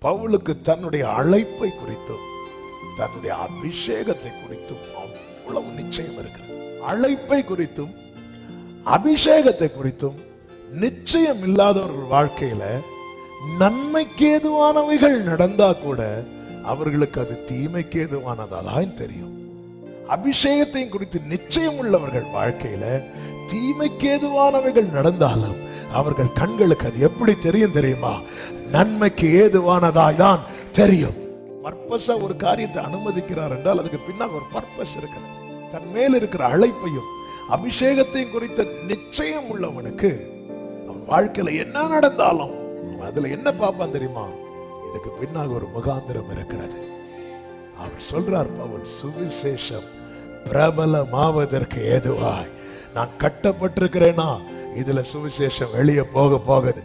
பவுலுக்கு தன்னுடைய அழைப்பை குறித்தும் தன்னுடைய அபிஷேகத்தை குறித்தும் அவ்வளவு நிச்சயம் இருக்கிறது. அழைப்பை குறித்தும் அபிஷேகத்தை குறித்தும் நிச்சயம் இல்லாதவர்கள் வாழ்க்கையில நன்மைக்கு ஏதுவானவைகள் நடந்தா கூட அவர்களுக்கு அது தீமைக்கு ஏதுவானதான் தெரியும். அபிஷேகத்தையும் குறித்து நிச்சயம் உள்ளவர்கள் வாழ்க்கையில தீமைக்கு ஏதுவானவைகள் நடந்தாலும் அவர்கள் கண்களுக்கு அது எப்படி தெரியும் தெரியுமா? நன்மைக்கு ஏதுவானதாய் தான் தெரியும். பர்பஸா ஒரு காரியத்தை அனுமதிக்கிறார் என்றால் அதுக்கு பின்னால் ஒரு பர்பஸ் இருக்கிறது. தன் மேல் இருக்கிற அழைப்பையும் அபிஷேகத்தையும் குறித்த நிச்சயம் உள்ளவனுக்கு அவன் வாழ்க்கையில என்ன நடந்தாலும் அதுல என்ன பார்ப்பான் தெரியுமா? இதுக்கு பின்னால் ஒரு முகாந்திரம் இருக்கிறது. அவர் சொல்றார் பவுல், சுவிசேஷம் பிரபலமாவதற்கு ஏதுவாய் நான் கட்டப்பட்டிருக்கிறேனா, இதுல சுவிசேஷம் வெளியே போக போகுது.